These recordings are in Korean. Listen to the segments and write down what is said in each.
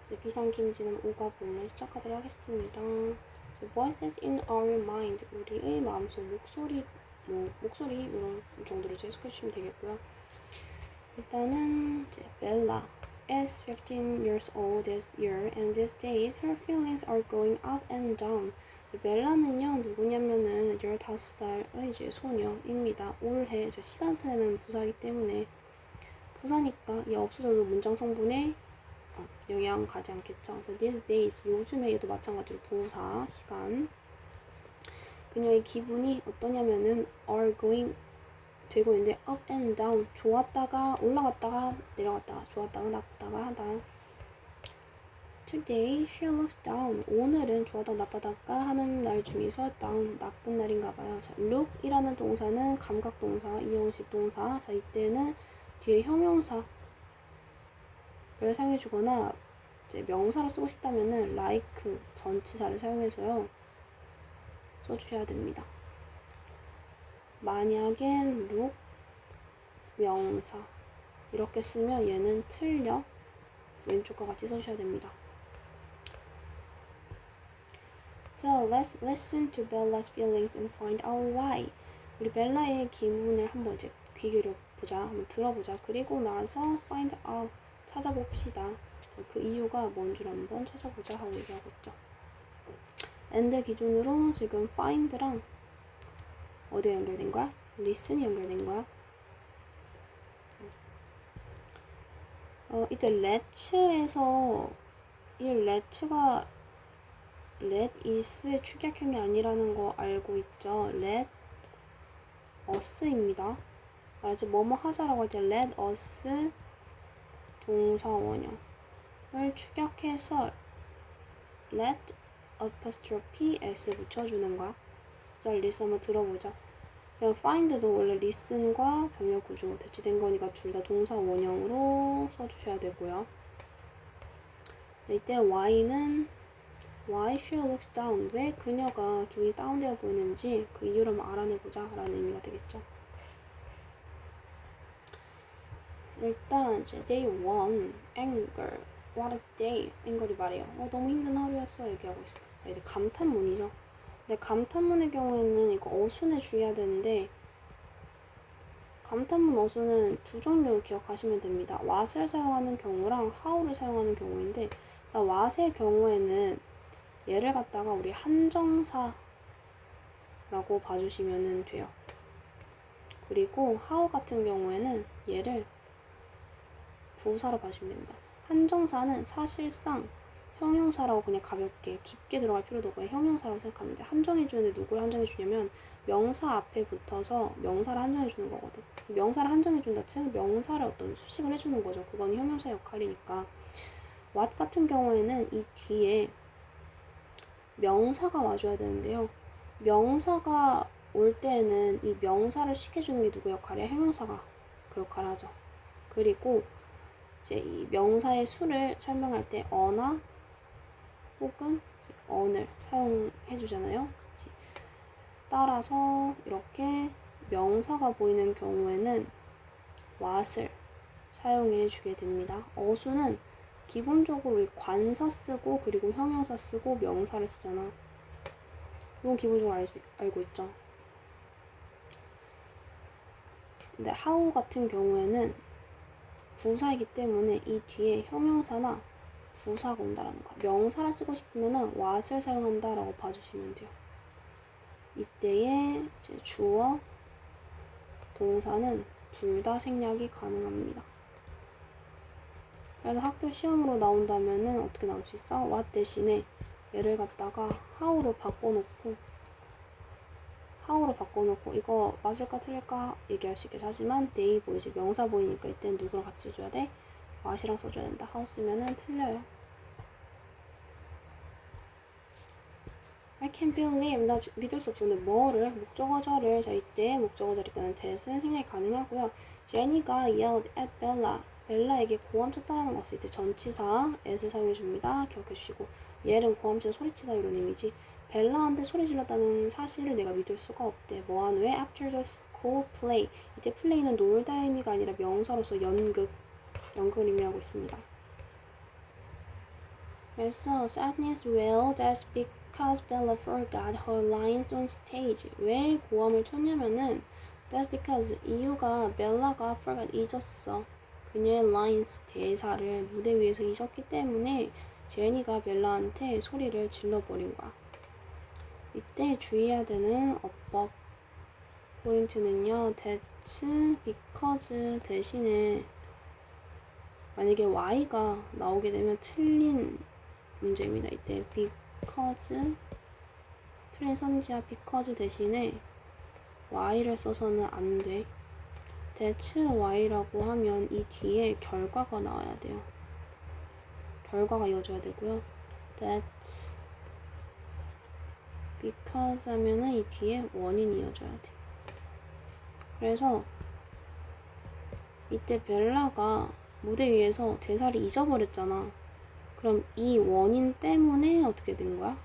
네, 비상김지는 오가본을 시작하도록 하겠습니다. Voices in our mind, 우리의 마음속 목소리, 목소리 이런 정도로 해석해 주시면 되겠고요. 일단은 이제 Bella is 15 years old this year, and these days her feelings are going up and down. 벨라는요 누구냐면은 15살의 이제 소녀입니다. 올해 이제 시간차는 부사이기 때문에 부사니까 얘 없어져도 문장 성분에 영향 가지 않겠죠. 그래서 these days 요즘에 얘도 마찬가지로 부사 시간. 그녀의 기분이 어떠냐면은 are going 되고 있는데 up and down 좋았다가 올라갔다가 내려갔다가 좋았다가 나쁘다가 하다. Today she looks down. 오늘은 좋아다 나쁘다가 하는 날 중에서 down 나쁜 날인가 봐요. 자, look이라는 동사는 감각동사, 이형식 동사. 자, 이때는 뒤에 형용사를 사용해 주거나 이제 명사로 쓰고 싶다면은 like 전치사를 사용해서요. 써주셔야 됩니다. 만약에 look 명사 이렇게 쓰면 얘는 틀려. 왼쪽과 같이 써주셔야 됩니다. So let's listen to Bella's feelings and find out why. 우리 벨라의 기분을 한번 이제 귀 기울여 보자, 한번 들어보자. 그리고 나서 find out 찾아봅시다. 그 이유가 뭔 줄 한번 찾아보자 하고 얘기하고 있죠. and 기준으로 지금 find랑 어디에 연결된 거야? listen이 연결된 거야. 이때 let에서 이 let가 let is의 축약형이 아니라는 거 알고 있죠? let us입니다. 알았지? 뭐뭐 하자라고 할 때 let us 동사 원형을 축약해서 let apostrophe s 붙여주는 거야. 자, listen 한번 들어보자. find도 원래 listen과 병렬 구조 대치된 거니까 둘 다 동사 원형으로 써주셔야 되고요. 이때 why는 why she looks down. 왜 그녀가 기분이 다운되어 보이는지 그 이유를 한번 알아내보자 라는 의미가 되겠죠. 일단 이제 day 1 anger. What a day. 앵글이 말해요. 너무 힘든 하루였어 얘기하고 있어. 자, 이제 감탄문이죠. 근데 감탄문의 경우에는 이거 어순에 주의해야 되는데 감탄문 어순은 두 종류 기억하시면 됩니다. what을 사용하는 경우랑 how를 사용하는 경우인데 what의 경우에는 얘를 갖다가 우리 한정사라고 봐주시면 돼요. 그리고 how 같은 경우에는 얘를 부사로 봐주시면 됩니다. 한정사는 사실상 형용사라고 그냥 가볍게 깊게 들어갈 필요도 없고 형용사라고 생각합니다. 한정해주는데 누구를 한정해주냐면 명사 앞에 붙어서 명사를 한정해주는 거거든. 명사를 한정해준다 즉 명사를 어떤 수식을 해주는 거죠. 그건 형용사 역할이니까. what 같은 경우에는 이 뒤에 명사가 와줘야 되는데요. 명사가 올 때는 이 명사를 시켜주는 게 누구 역할이야? 형용사가 그 역할을 하죠. 그리고 이제 이 명사의 수를 설명할 때 어나 혹은 on을 사용해 주잖아요. 그치? 따라서 이렇게 명사가 보이는 경우에는 what을 사용해 주게 됩니다. 어수는 기본적으로 관사 쓰고 그리고 형용사 쓰고 명사를 쓰잖아. 이건 기본적으로 알고 있죠. 근데 how 같은 경우에는 부사이기 때문에 이 뒤에 형용사나 부사가 온다라는 거. 명사를 쓰고 싶으면은 what을 사용한다라고 봐주시면 돼요. 이때에 이제 주어, 동사는 둘 다 생략이 가능합니다. 그래서 학교 시험으로 나온다면은 어떻게 나올 수 있어? what 대신에 얘를 갖다가 how로 바꿔놓고 이거 맞을까 틀릴까 얘기할 수 있겠죠. 하지만 they 보이지 명사 보이니까 이때는 누구랑 같이 써줘야 돼? what이랑 써줘야 된다. how 쓰면은 틀려요. I can't believe. 나 믿을 수 없어. 근데 뭐를? 목적어절을. 자, 이때 목적어절이니까는 that은 생략이 가능하고요. 제니가 yelled at Bella. 벨라에게 고함 쳤다라는 거 있을 때 전치사 at을 사용해줍니다. 기억해주시고 얘는 고함 쳐 소리치다 이런 의미지. 벨라한테 소리 질렀다는 사실을 내가 믿을 수가 없대. 뭐한 후에 after the school play. 이때 play는 놀다의 의미가 아니라 명사로서 연극을 의미하고 있습니다. 그래서 sadness, well, that's because Bella forgot her lines on stage. 왜 고함을 쳤냐면은 that's because 이유가 벨라가 forgot 잊었어. 그녀의 lines 대사를 무대 위에서 잊었기 때문에 제니가 벨라한테 소리를 질러버린 거야. 이때 주의해야 되는 어법 포인트는요. that's because 대신에 만약에 y가 나오게 되면 틀린 문제입니다. 이때 because 틀린 선지야 because 대신에 y를 써서는 안 돼. that's y라고 하면 이 뒤에 결과가 나와야 돼요. 결과가 이어져야 되고요. that's because 하면은 이 뒤에 원인이 이어져야 돼. 그래서 이때 벨라가 무대 위에서 대사를 잊어버렸잖아. 그럼 이 원인 때문에 어떻게 된 거야?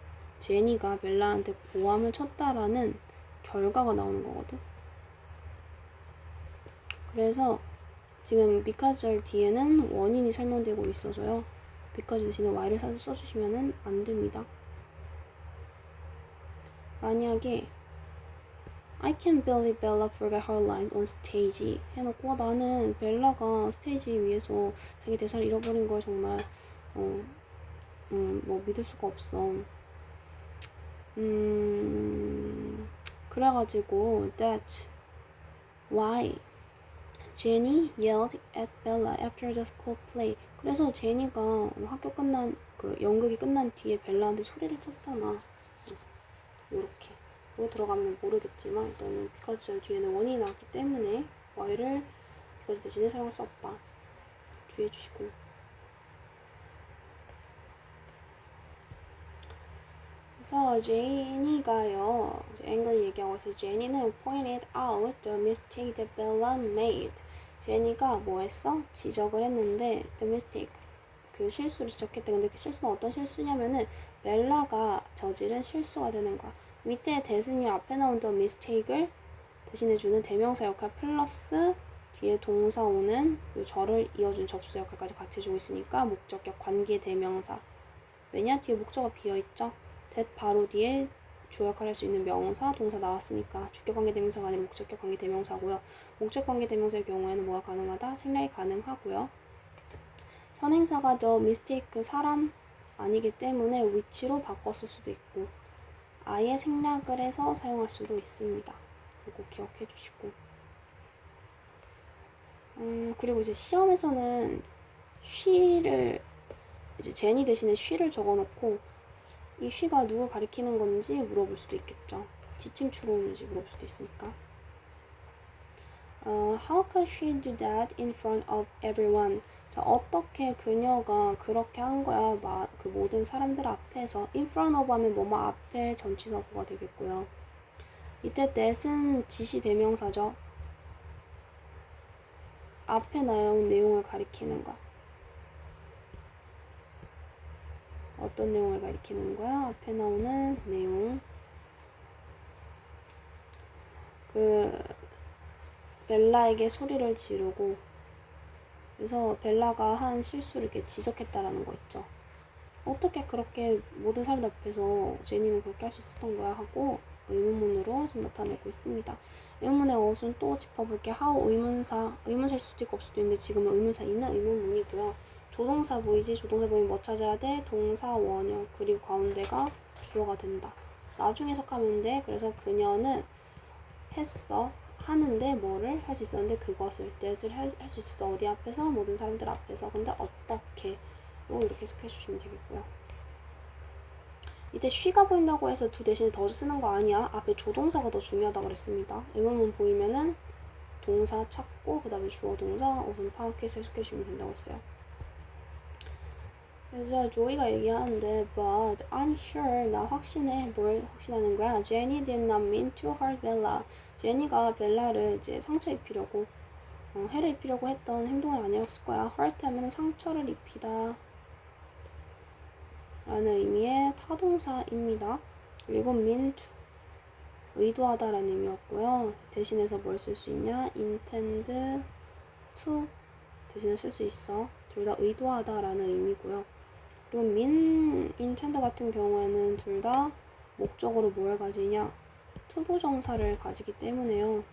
제니가 벨라한테 고함을 쳤다라는 결과가 나오는 거거든. 그래서 지금 because 뒤에는 원인이 설명되고 있어서요. because 대신에 y를 써주시면 안 됩니다. 만약에 I can't believe Bella forgot her lines on stage 해놓고 나는 벨라가 스테이지 위에서 자기 대사를 잃어버린 걸 정말 뭐 믿을 수가 없어. 그래가지고 that's why Jenny yelled at Bella after the school play. 그래서 제니가 학교 끝난 그 연극이 끝난 뒤에 벨라한테 소리를 쳤잖아. 이렇게 뭐 들어가면 모르겠지만 일단은 because 뒤에는 원인이 나왔기 때문에 y를 because 대신에 사용할 수 없다. 주의해 주시고. 그래서 제니가요, 앵글 얘기하고 있어요. 제니는 pointed out the mistake that Bella made. 제니가 뭐 했어? 지적을 했는데 the mistake, 그 실수를 지적했대. 근데 그 실수는 어떤 실수냐면은 벨라가 저지른 실수가 되는 거야. 밑에 대신이 앞에 나온 the mistake을 대신해주는 대명사 역할 플러스 뒤에 동사 오는 요 절을 이어준 접수 역할까지 같이 해주고 있으니까 목적격 관계 대명사. 왜냐? 뒤에 목적어가 비어있죠? that 바로 뒤에 주어 역할을 할 수 있는 명사, 동사 나왔으니까 주격 관계 대명사가 아니라 목적격 관계 대명사고요. 목적 관계 대명사의 경우에는 뭐가 가능하다? 생략이 가능하고요. 선행사가 the mistake 사람 아니기 때문에 위치로 바꿨을 수도 있고 아예 생략을 해서 사용할 수도 있습니다. 이거 기억해 주시고. 그리고 이제 시험에서는 she를 이제 제니 대신에 she를 적어놓고 이 she가 누구 가리키는 건지 물어볼 수도 있겠죠. 지칭 추론인지 물어볼 수도 있으니까. How could she do that in front of everyone? 자, 어떻게 그녀가 그렇게 한 거야? 그 모든 사람들 앞에서. in front of 하면 뭐뭐 앞에 전치사구가 되겠고요. 이때 that은 지시 대명사죠. 앞에 나온 내용을 가리키는 거. 어떤 내용을 가리키는 거야? 앞에 나오는 내용. 벨라에게 소리를 지르고, 그래서 벨라가 한 실수를 이렇게 지적했다라는 거 있죠. 어떻게 그렇게 모든 사람들 앞에서 제니는 그렇게 할 수 있었던 거야 하고 의문문으로 좀 나타내고 있습니다. 의문문의 어순 또 짚어볼게. how 의문사일 수도 있고 없을 수도 있는데 지금은 의문사 있는 의문문이고요. 조동사 보이지? 조동사 보이면 뭐 찾아야 돼? 동사, 원형, 그리고 가운데가 주어가 된다. 나중에 해석하면 돼. 그래서 그녀는 했어. 하는데 뭐를 할 수 있었는데 그것을 that을 할 수 있어. 어디 앞에서? 모든 사람들 앞에서. 근데 어떻게? 이렇게 해석해 주시면 되겠고요. 이때 she가 보인다고 해서 to 대신에 더 쓰는 거 아니야. 앞에 조동사가 더 중요하다고 그랬습니다. 의문문 보이면은 동사 찾고 그 다음에 주어 동사 우선 파악해서 해석해 주시면 된다고 했어요. 그래서 조이가 얘기하는데 but I'm sure, 나 확신해. 뭘 확신하는 거야? Jenny did not mean to hurt Bella. 제니가 벨라를 이제 상처 입히려고 해를 입히려고 했던 행동은 아니었을 거야. hurt 하면 상처를 입히다 라는 의미의 타동사입니다. 그리고 mean to, 의도하다 라는 의미였고요. 대신해서 뭘 쓸 수 있냐? intend to 대신에 쓸 수 있어. 둘 다 의도하다 라는 의미고요. 그리고 mean intend 같은 경우에는 둘 다 목적으로 뭘 가지냐? 투부정사를 가지기 때문에요.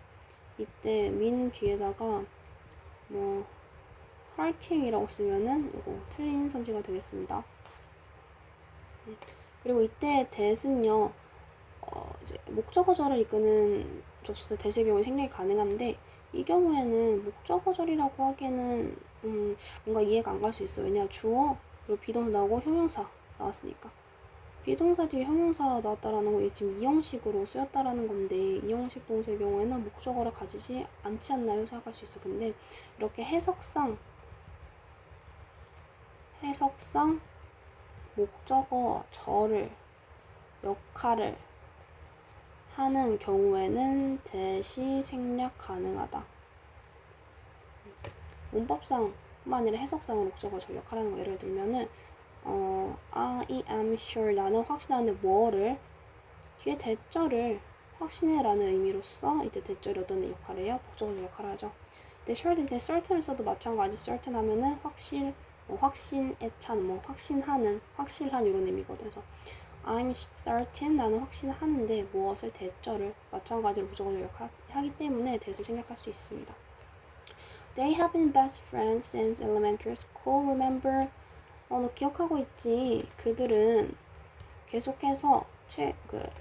이때 mean 뒤에다가 뭐 hurricane이라고 쓰면은 이거 틀린 선지가 되겠습니다. 그리고 이때 that은요, 이제 목적어절을 이끄는 접속사 that의 경우에 생략이 가능한데 이 경우에는 목적어절이라고 하기에는 뭔가 이해가 안 갈 수 있어요. 왜냐 주어 그리고 비동사 나오고 형용사 나왔으니까. 비동사 뒤에 형용사 나왔다라는 거 지금 이형식으로 쓰였다라는 건데 이형식 동사의 경우에는 목적어를 가지지 않지 않나요? 생각할 수 있어. 근데 이렇게 해석상 목적어 절을 역할을 하는 경우에는 that이 생략 가능하다. 문법상 뿐만 아니라 해석상으로 목적어 절 역할을 하는 거 예를 들면은 I am sure 나는 확신하는데 뭐를 뒤에 that절을 확신해 라는 의미로써 이때 that절이 어떤 역할을 해요? 목적어 절 역할을 하죠. 근데 sure 대 certain을 써도 마찬가지. certain 하면은 확신에 찬, 확신하는, 확실한 이런 의미거든. 그래서 I'm certain 나는 확신하는데 무엇을 that절을 마찬가지로 목적어를 역할하기 때문에 that을 생략할 수 있습니다. They have been best friends since elementary school. Remember? 너 기억하고 있지? 그들은 계속해서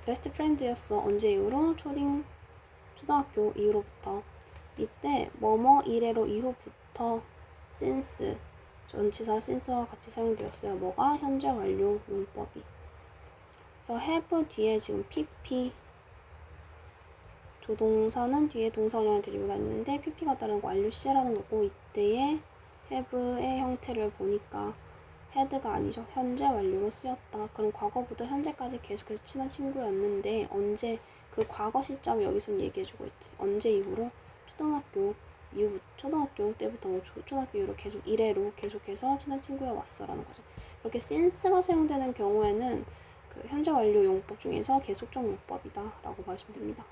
베스트 프렌드였어. 언제 이후로? 초등학교 이후로부터. 이때 뭐뭐 이래로 이후부터 since 전치사 since와 같이 사용되었어요. 뭐가? 현재 완료 용법이. 그래서 have 뒤에 지금 pp 조동사는 뒤에 동사원형을 데리고 다니는데 pp가 따르는 거 완료 시제라는 거고 이때의 have의 형태를 보니까 had가 아니죠. 현재 완료로 쓰였다. 그럼 과거부터 현재까지 계속해서 친한 친구였는데 언제 그 과거 시점 여기서는 얘기해주고 있지. 언제 이후로? 초등학교 때부터 초등학교 이후로 계속 이래로 계속해서 친한 친구가 왔어라는 거죠. 이렇게 since가 사용되는 경우에는 그 현재 완료 용법 중에서 계속적 용법이다 라고 봐주시면 됩니다.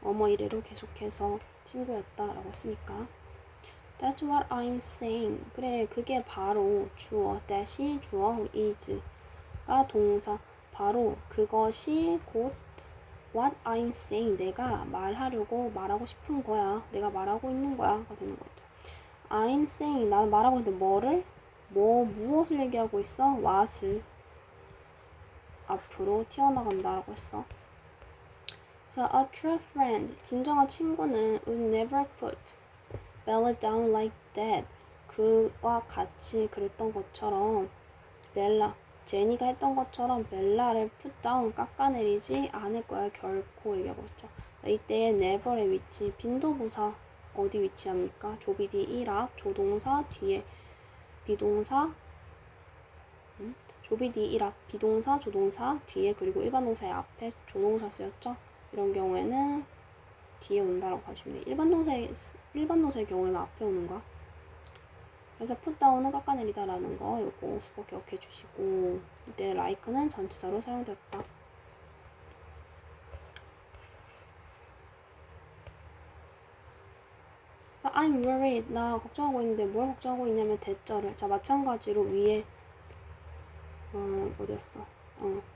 이래로 계속해서 친구였다 라고 했으니까 That's what I'm saying. 그래 그게 바로 주어 that이 주어 is가 동사 바로 그것이 곧 what I'm saying 내가 말하고 싶은 거야. 내가 말하고 있는 거야가 되는 거죠. I'm saying 나는 말하고 있는데 뭐를? 무엇을 얘기하고 있어? what을 앞으로 튀어나간다라고 했어. So a true friend 진정한 친구는 would never put Bella down like that. 그와 같이 그랬던 것처럼 제니가 했던 것처럼 벨라를 put down 깎아내리지 않을 거야. 결코 얘기하고 있죠. 이때의 never의 위치 빈도부사 어디 위치합니까? 조비디 1앞 조동사 뒤에 비동사 조비디 1앞 비동사 조동사 뒤에 그리고 일반 동사의 앞에 조동사 쓰였죠. 이런 경우에는 뒤에 온다라고 봐주시면 돼요. 일반 동사의 경우에는 앞에 오는 거야. 그래서 put down은 깎아내리다라는 거 요거 수고 기억해 주시고 이때 like는 전치사로 사용되었다. I'm worried. 나 걱정하고 있는데 뭘 걱정하고 있냐면 that절을 자 마찬가지로 위에 어디였어?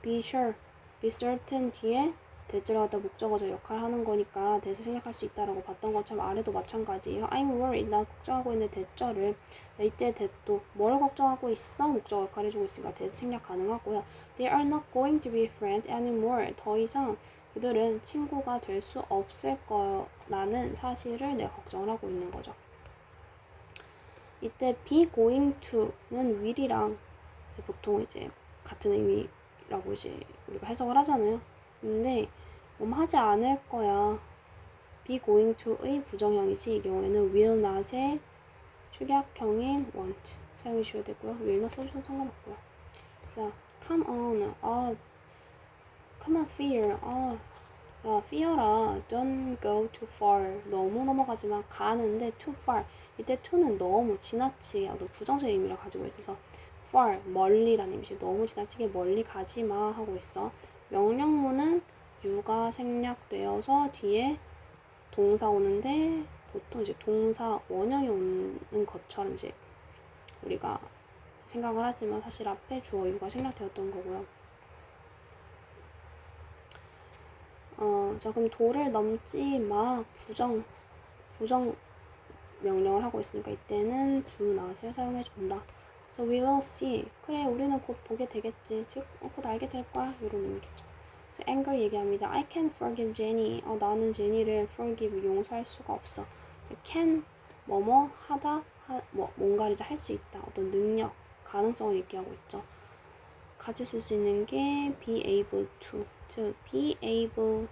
be sure, be certain 뒤에 that절을 갖다 목적어절 역할을 하는 거니까 that을 생략할 수 있다라고 봤던 것처럼 아래도 마찬가지예요. I'm worried. 나 걱정하고 있는 that절을 이때 that도 뭘 걱정하고 있어? 목적어 역할을 해주고 있으니까 that 생략 가능하고요. They are not going to be friends anymore. 더 이상 그들은 친구가 될 수 없을 거라는 사실을 내가 걱정을 하고 있는 거죠. 이때 be going to는 will이랑 이제 보통 이제 같은 의미라고 이제 우리가 해석을 하잖아요. 근데 하지 않을 거야. be going to의 부정형이지 이 경우에는 will not의 축약형인 want 사용해 주셔야 되고요. will not 써주셔도 상관없고요. 그래서 come on, come on fear, 야 fear라 don't go too far 너무 넘어가지마 가는데 too far 이때 to는 너무 지나치게 어떤 부정적 의미를 가지고 있어서 far 멀리라는 의미지 너무 지나치게 멀리 가지마 하고 있어. 명령문은 you가 생략되어서 뒤에 동사 오는데 보통 이제 동사 원형이 오는 것처럼 이제 우리가 생각을 하지만 사실 앞에 주어 you가 생략되었던 거고요. 자 그럼 도를 넘지 마 부정 명령을 하고 있으니까 이때는 do not을 사용해 준다. So we will see. 그래 우리는 곧 보게 되겠지. 즉 곧 알게 될 거야. 이런 의미겠죠. So anger 얘기합니다. I can't forgive Jenny. 나는 제니를 forgive 용서할 수가 없어. So can 뭐뭐 하다 뭔가를 이제 할 수 있다. 어떤 능력 가능성을 얘기하고 있죠. 같이 쓸 수 있는 게 be able to. 즉 be able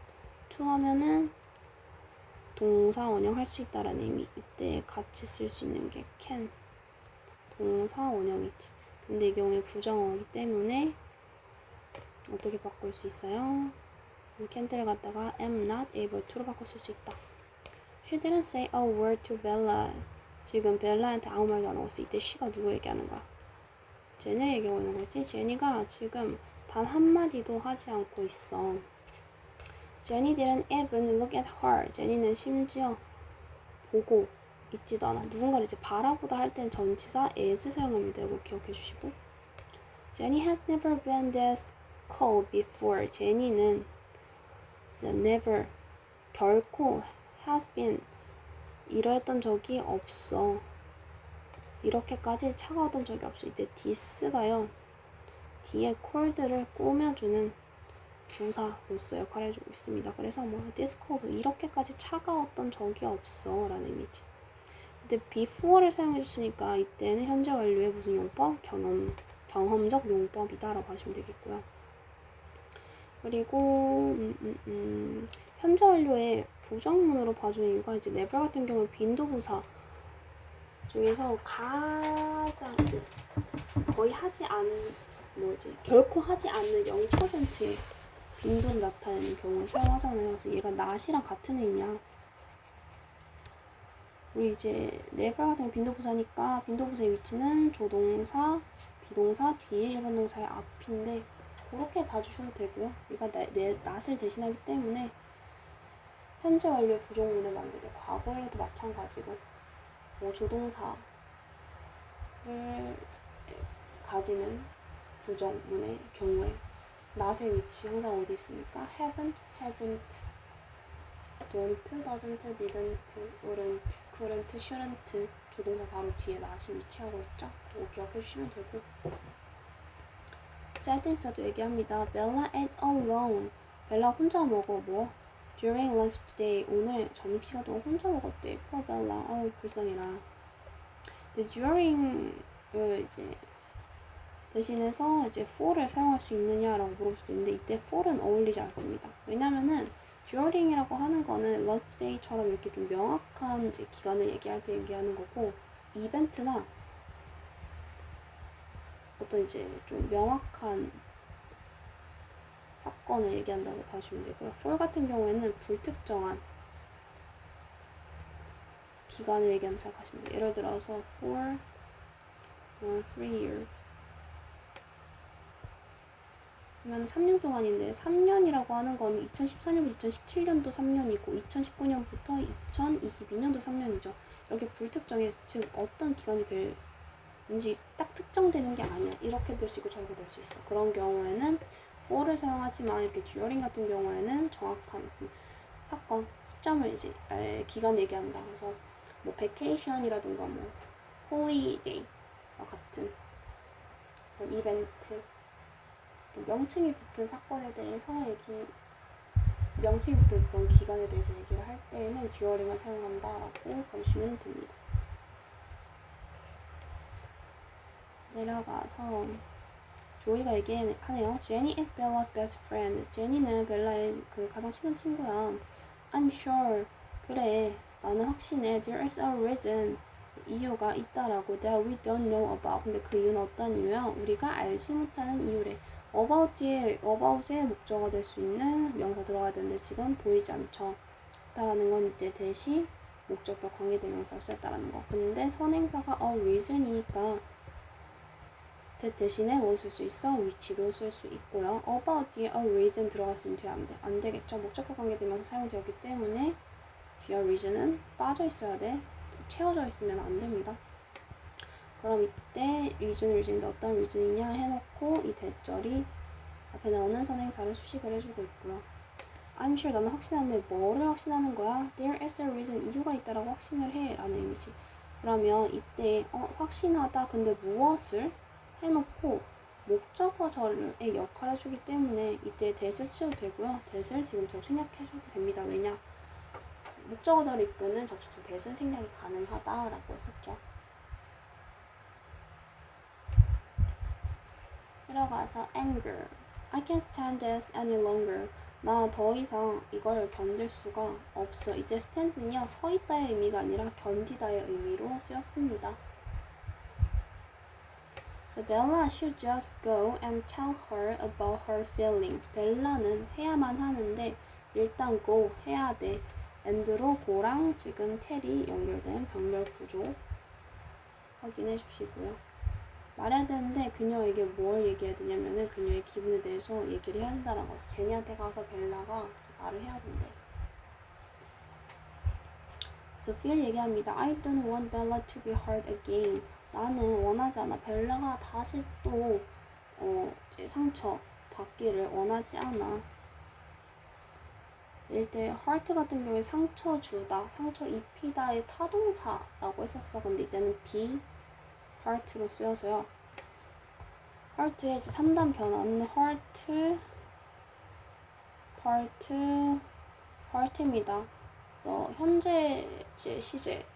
to 하면은 동사 원형 할 수 있다라는 의미. 이때 같이 쓸 수 있는 게 can. 동사 원형이지. 근데 이 경우에 부정어이기 때문에 어떻게 바꿀 수 있어요? can't를 갖다가 am not able to로 바꿔 쓸 수 있다. She didn't say a word to Bella. 지금 벨라한테 아무 말도 안 하고 있어. 이때 she가 누구 얘기하는 거야? 제니를 얘기하고 있는 거지. 제니가 지금 단 한마디도 하지 않고 있어. Jenny didn't even look at her. 제니는 심지어 보고 있지도 않아. 누군가를 이제 바라보다 할 땐 전치사 as 사용합니다. 이거 기억해 주시고. Jenny has never been this cold before. 제니는 never 결코 has been 이러했던 적이 없어. 이렇게까지 차가웠던 적이 없어. 이때 this가요. 뒤에 cold를 꾸며주는 부사로서 역할을 해주고 있습니다. 그래서 this cold 이렇게까지 차가웠던 적이 없어 라는 의미지. 근데 before를 사용해줬으니까 이때는 현재 완료의 무슨 용법? 경험적 용법이다 라고 하시면 되겠고요. 그리고 현재 완료의 부정문으로 봐주는 이유가 이제 never 같은 경우에 빈도부사 중에서 가장 이제 거의 하지 않은 결코 하지 않는 0%의 빈도를 나타내는 경우를 사용하잖아요. 그래서 얘가 not이랑 같은 의미냐? 우리 이제 never 같은 빈도부사니까 빈도부사의 위치는 조동사, 비동사 뒤에 일반 동사의 앞인데 그렇게 봐주셔도 되고요. 얘가 not을 대신하기 때문에 현재 완료 부정문을 만들 때 과거에도 마찬가지고 조동사를 가지는 부정문의 경우에 not의 위치 항상 어디 있습니까? haven't, hasn't, don't, doesn't, didn't, wouldn't, couldn't, shouldn't 조동사 바로 뒤에 not이 위치하고 있죠. 그거 기억해 주시면 되고. sentence도 얘기합니다. Bella ate alone. 벨라 혼자 먹어 during lunch today. 오늘 점심시간 동안 혼자 먹었대. poor Bella. 불쌍해라. 근데 during을 이제 대신해서 이제 for를 사용할 수 있느냐라고 물어볼 수도 있는데 이때 for는 어울리지 않습니다. 왜냐면은 during이라고 하는 거는 lunch day처럼 이렇게 좀 명확한 이제 기간을 얘기할 때 얘기하는 거고 이벤트나 어떤 이제 좀 명확한 사건을 얘기한다고 봐주시면 되고요. for 같은 경우에는 불특정한 기간을 얘기한다고 생각하시면 돼요. 예를 들어서 for 3 years 그러면 3년 동안인데 3년이라고 하는 거는 2014년부터 2017년도 3년이고 2019년부터 2022년도 3년이죠. 이렇게 불특정해 즉 어떤 기간이 될지 딱 특정되는 게 아니야. 이렇게 될 수 있고 저렇게 될 수 있어. 그런 경우에는 for를 사용하지만 이렇게 during 같은 경우에는 정확한 사건, 시점을 이제 기간 얘기한다. 그래서 vacation이라든가 holiday 같은 이벤트 명칭이 붙은 사건에 대해서 명칭이 붙은 어떤 기간에 대해서 얘기를 할 때에는 during을 사용한다라고 봐주시면 됩니다. 내려가서 조이가 얘기하네요. Jenny is Bella's best friend. 제니는 벨라의 그 가장 친한 친구야. I'm sure. 그래. 나는 확신해. There is a reason. 이유가 있다라고. That we don't know about. 근데 그 이유는 어떤 이유야? 우리가 알지 못하는 이유래. about 뒤에 about의 목적어가 될 수 있는 명사 들어가야 되는데 지금 보이지 않죠. 라는 건 이때 대시 목적격 관계대명사를 썼다라는 거. 근데 선행사가 a reason이니까 대신에 뭐 쓸 수 있어? 위치도 쓸 수 있고요. about 뒤에 a reason 들어갔으면 돼야 안 되겠죠. 목적격 관계대명사 사용되었기 때문에 뒤에 reason은 빠져 있어야 돼. 채워져 있으면 안 됩니다. 그럼 이때 reason인데 어떤 reason이냐 해놓고 이 대절이 앞에 나오는 선행사를 수식을 해주고 있고요. I'm sure 나는 확신하는데 뭐를 확신하는 거야? There is a reason 이유가 있다라고 확신을 해 라는 의미지. 그러면 이때 확신하다 근데 무엇을 해놓고 목적어절의 역할을 해주기 때문에 이때 that을 쓰셔도 되고요. that을 지금처럼 생략해줘도 됩니다. 왜냐? 목적어절을 이끄는 접속사 that은 생략이 가능하다라고 했었죠. 들어가서 anger. I can't stand this any longer. 나 더 이상 이걸 견딜 수가 없어. 이때 stand는요 서 있다의 의미가 아니라 견디다의 의미로 쓰였습니다. So Bella should just go and tell her about her feelings. 벨라는 해야만 하는데 일단 go 해야 돼. and로 go랑 지금 tell이 연결된 병렬 구조 확인해 주시고요. 말해야 되는데 그녀에게 뭘 얘기해야 되냐면은 그녀의 기분에 대해서 얘기를 해야 된다는 거지. 제니한테 가서 벨라가 말을 해야 된대. 소피를 얘기합니다. I don't want Bella to be hurt again. 나는 원하지 않아. 벨라가 다시 또 이제 상처 받기를 원하지 않아. 이때 hurt 같은 경우에 상처 주다, 상처 입히다의 타동사라고 했었어. 근데 이때는 be hurt로 쓰여서요. hurt의 3단 변화는 hurt입니다. 그래서 현재 시제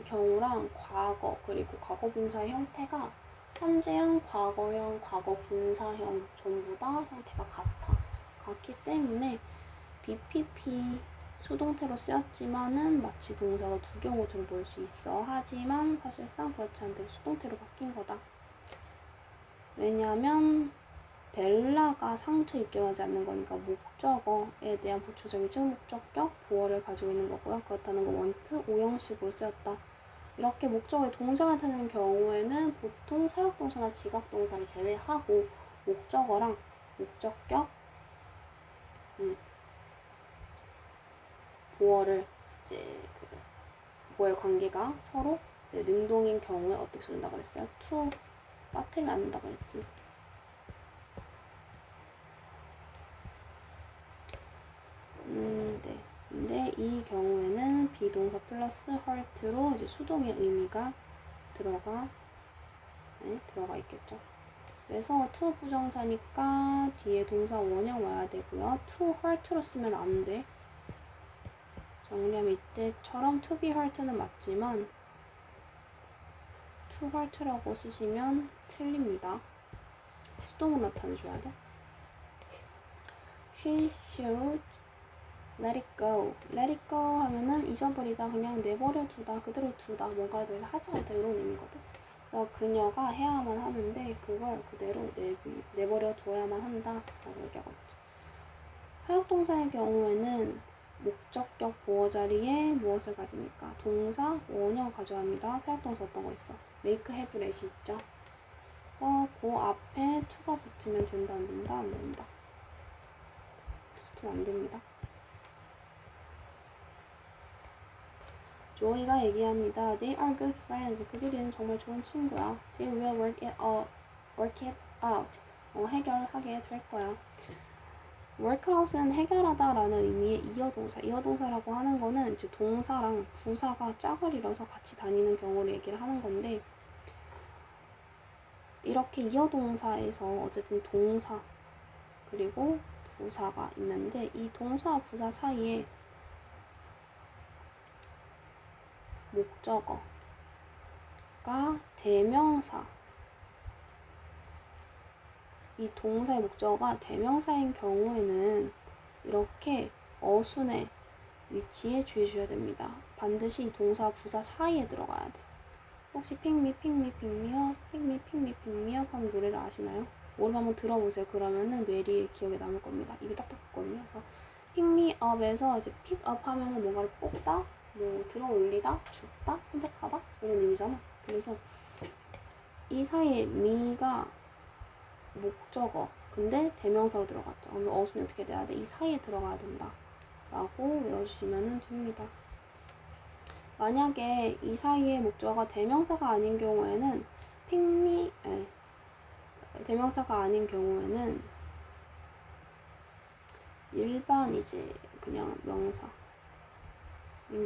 경우랑 과거 그리고 과거 분사의 형태가 현재형, 과거형, 과거 분사형 전부 다 형태가 같기 때문에 BPP 수동태로 쓰였지만은 마치 동사가 두 경우처럼 볼 수 있어. 하지만 사실상 그렇지 않대. 수동태로 바뀐 거다. 왜냐하면 벨라가 상처 입게 하지 않는 거니까 목적어에 대한 보충점이 목적격 보어를 가지고 있는 거고요. 그렇다는 거 원트 5형식으로 쓰였다. 이렇게 목적어에 동사가 되는 경우에는 보통 사역동사나 지각동사를 제외하고 목적어랑 목적격 보어를 이제 보어의 관계가 서로 이제 능동인 경우에 어떻게 쓰는다고 그랬어요? to 빠뜨리면 안 된다고 그랬지. 네. 근데 이 경우에는 비동사 플러스 hurt로 이제 수동의 의미가 들어가 있겠죠. 그래서 to 부정사니까 뒤에 동사 원형 와야 되고요. to hurt로 쓰면 안 돼. 정리하면 이때처럼 to be hurt는 맞지만 to hurt라고 쓰시면 틀립니다. 수동을 나타내줘야 돼. She should let it go. let it go 하면은 잊어버리다, 그냥 내버려 두다, 그대로 두다, 뭔가를 더 하지 않다 이런 의미거든. 그래서 그녀가 해야만 하는데 그걸 그대로 내버려 두어야만 한다라고 얘기하고 있죠. 사역동사의 경우에는 목적격 보어 자리에 무엇을 가집니까? 동사 원형 가져갑니다. 사역동사 어떤 거 있어? make, have, let이 있죠. 그래서 그 앞에 to가 붙으면 된다, 안 된다? 안 된다. 붙으면 안 됩니다. 조이가 얘기합니다. They are good friends. 그들은 정말 좋은 친구야. They will work it out. 해결하게 될 거야. workout은 해결하다 라는 의미의 이어동사. 이어동사라고 하는 거는 이제 동사랑 부사가 짝을 이뤄서 같이 다니는 경우를 얘기를 하는 건데, 이렇게 이어동사에서 어쨌든 동사 그리고 부사가 있는데 이 동사와 부사 사이에 목적어가 대명사, 이 동사의 목적어가 대명사인 경우에는 이렇게 어순의 위치에 주의해줘야 됩니다. 반드시 이 동사와 부사 사이에 들어가야 돼. 혹시 pick me, pick me, pick me up, pick me, pick me, pick me up 하는 노래를 아시나요? 오늘 한번 들어보세요. 그러면은 뇌리에 기억에 남을 겁니다. 입이 딱딱 붙거든요. 그래서 pick me up에서 이제 pick up 하면은 뭔가를 뽑다, 뭐 들어 올리다, 줍다, 선택하다 이런 의미잖아. 그래서 이 사이에 me가 목적어 근데 대명사로 들어갔죠. 그러면 어순이 어떻게 돼야 돼? 이 사이에 들어가야 된다 라고 외워주시면 됩니다. 만약에 이 사이에 목적어가 대명사가 아닌 경우에는 대명사가 아닌 경우에는 일반 이제 그냥 명사인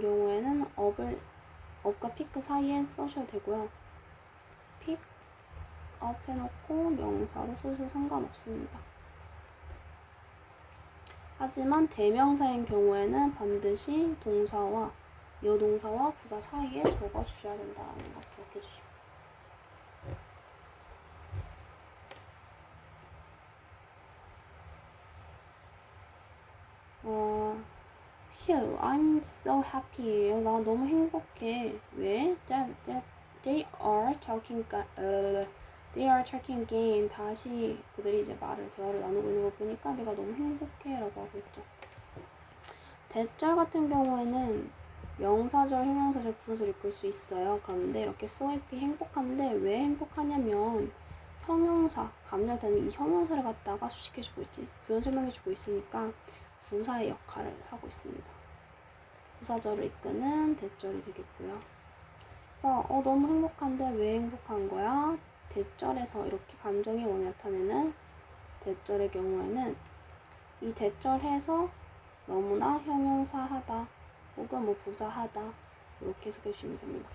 경우에는 업과 pick 사이에 써셔도 되고요. pick up 해놓고 명사로 써셔도 상관없습니다. 하지만 대명사인 경우에는 반드시 동사와 여동사와 부사 사이에 적어주셔야 된다는 거 기억해 주시고. Hugh, I'm so happy. 나 너무 행복해. 왜? They are talking again. 다시 그들이 이제 대화를 나누고 있는 거 보니까 내가 너무 행복해 라고 하고 있죠. 대절 같은 경우에는 명사절, 형용사절, 부사절 읽을 수 있어요. 그런데 이렇게 so happy 행복한데 왜 행복하냐면 형용사, 감정되는 이 형용사를 갖다가 수식해주고 있지. 부연 설명해주고 있으니까 부사의 역할을 하고 있습니다. 부사절을 이끄는 대절이 되겠고요. 그래서 너무 행복한데 왜 행복한 거야? 대절에서 이렇게 감정이 나타내는 대절의 경우에는 이 대절해서 너무나 형용사하다 혹은 뭐 부사하다 이렇게 해석해주시면 됩니다.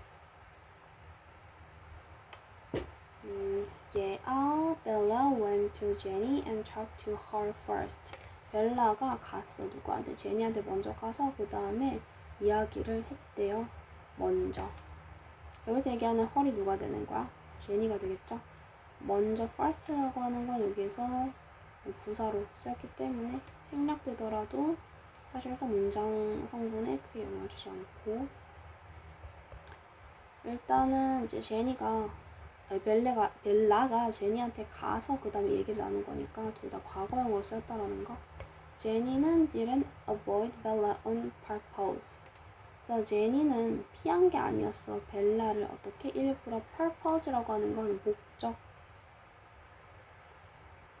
Bella went to Jenny and talked to her first. 벨라가 갔어. 누구한테? 제니한테 먼저 가서 그 다음에 이야기를 했대요. 먼저. 여기서 얘기하는 her이 누가 되는 거야? 제니가 되겠죠? 먼저 first라고 하는 건 여기서 부사로 쓰였기 때문에 생략되더라도 사실상 문장 성분에 크게 영향을 주지 않고, 일단은 이제 벨라가 제니한테 가서 그 다음에 얘기를 나눈 거니까 둘 다 과거형으로 썼다라는 거. 제니는 didn't avoid Bella on purpose. 그래서 제니는 피한 게 아니었어. 벨라를 어떻게 일부러 purpose라고 하는 건 목적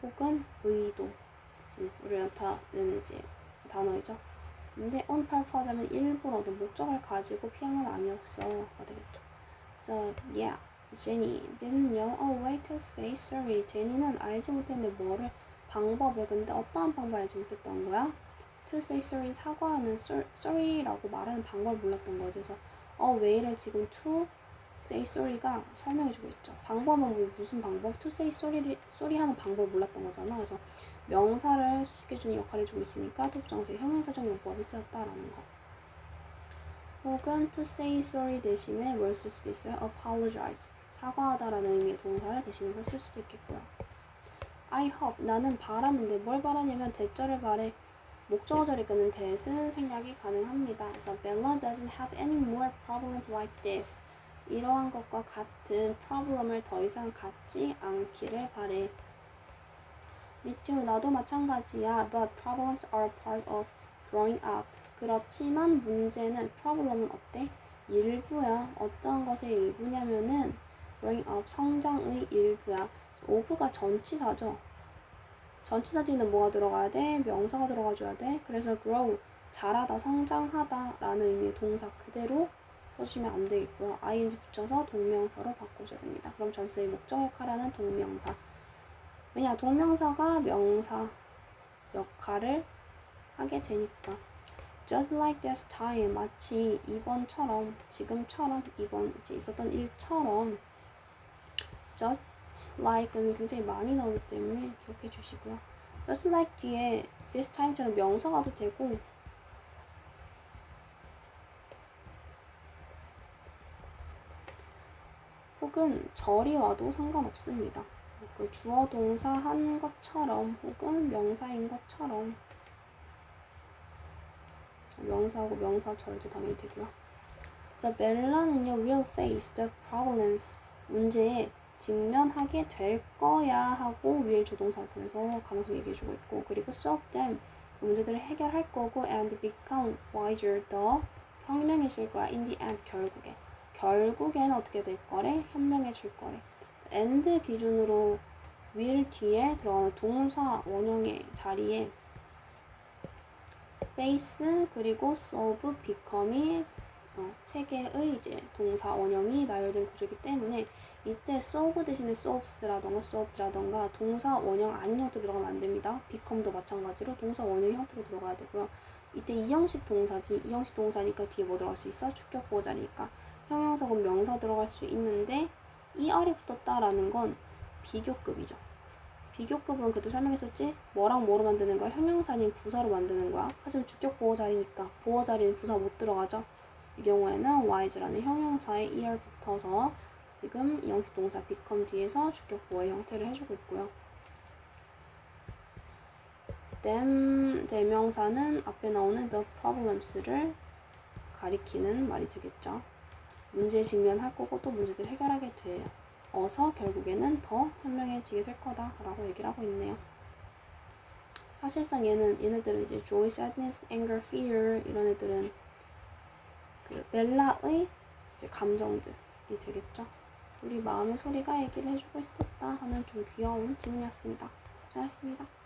혹은 의도를 나타내는 이제 단어이죠. 근데 on purpose 하면 일부러 어떤 목적을 가지고 피한 건 아니었어가 되겠죠. So yeah, Jenny didn't know a way to say sorry. 제니는 알지 못했는데 방법을, 근데 어떠한 방법을 알지 못했던 거야? To say sorry, 사과하는 sorry라고 말하는 방법을 몰랐던 거지. 그래서 way를 지금 to say sorry가 설명해주고 있죠. 방법은 무슨 방법? To say sorry 하는 방법을 몰랐던 거잖아. 그래서 명사를 수식해주는 역할을 해주고 있으니까 부정사의 형용사적 용법이 쓰였다라는 거. 혹은 to say sorry 대신에 뭘 쓸 수도 있어요? apologize, 사과하다라는 의미의 동사를 대신해서 쓸 수도 있겠고요. I hope, 나는 바라는데 뭘 바라냐면 대절을 바래, 목적어절이 끄는 that은 생략이 가능합니다. 그래서 Bella doesn't have any more problems like this. 이러한 것과 같은 problem을 더 이상 갖지 않기를 바래. Me too, 나도 마찬가지야. But problems are part of growing up. 그렇지만 문제는, problem은 어때? 일부야. 어떠한 것의 일부냐면은 growing up, 성장의 일부야. of가 전치사죠. 전치사 뒤에는 뭐가 들어가야 돼? 명사가 들어가줘야 돼. 그래서 grow, 자라다, 성장하다 라는 의미의 동사 그대로 써주시면 안 되겠고요. ing 붙여서 동명사로 바꿔줘야 됩니다. 그럼 전체의 목적 역할하는 동명사. 왜냐? 동명사가 명사 역할을 하게 되니까. Just like this time, 마치 이번처럼, 지금처럼, 이번 이제 있었던 일처럼. Just like는 굉장히 많이 나오기 때문에 기억해 주시고요. Just like 뒤에 this time처럼 명사가 도 되고, 혹은 절이 와도 상관없습니다. 그 주어 동사 한 것처럼 혹은 명사인 것처럼, 명사하고 명사절도 당연히 되고요. 자, 벨라는요 will face the problems, 문제에 직면하게 될 거야 하고 will 조동사 나타내서 가능성 얘기해주고 있고, 그리고 solve them, 그 문제들을 해결할 거고, and become wiser, 더 현명해질 거야 in the end, 결국에는 어떻게 될 거래? 현명해질 거래. and 기준으로 will 뒤에 들어가는 동사 원형의 자리에 face 그리고 solve, become이 세 개의 이제 동사 원형이 나열된 구조이기 때문에 이때 solve 대신에 solves라던가 solved라던가 동사 원형 아닌 형태로 들어가면 안 됩니다. become도 마찬가지로 동사 원형 형태로 들어가야 되고요. 이때 이형식 동사지, 이형식 동사니까 뒤에 뭐 들어갈 수 있어? 주격 보호자리니까 형용사 곧 명사 들어갈 수 있는데 이 아래 붙었다라는 건 비교급이죠. 비교급은 그때 설명했었지? 뭐랑 뭐로 만드는 거야? 형용사 아닌 부사로 만드는 거야. 하지만 주격 보호자리니까 보호자리는 부사 못 들어가죠. 이 경우에는 wise라는 형용사에 er 붙어서 지금 이형식 동사 become 뒤에서 주격 보호의 형태를 해주고 있고요. them 대명사는 앞에 나오는 the problems를 가리키는 말이 되겠죠. 문제에 직면할 거고 또 문제들을 해결하게 돼요. 어서 결국에는 더 현명해지게 될 거다라고 얘기를 하고 있네요. 사실상 얘네들은 이제 joy, sadness, anger, fear 이런 애들은 그 벨라의 이제 감정들이 되겠죠. 우리 마음의 소리가 얘기를 해주고 있었다 하는 좀 귀여운 질문이었습니다. 고생하셨습니다.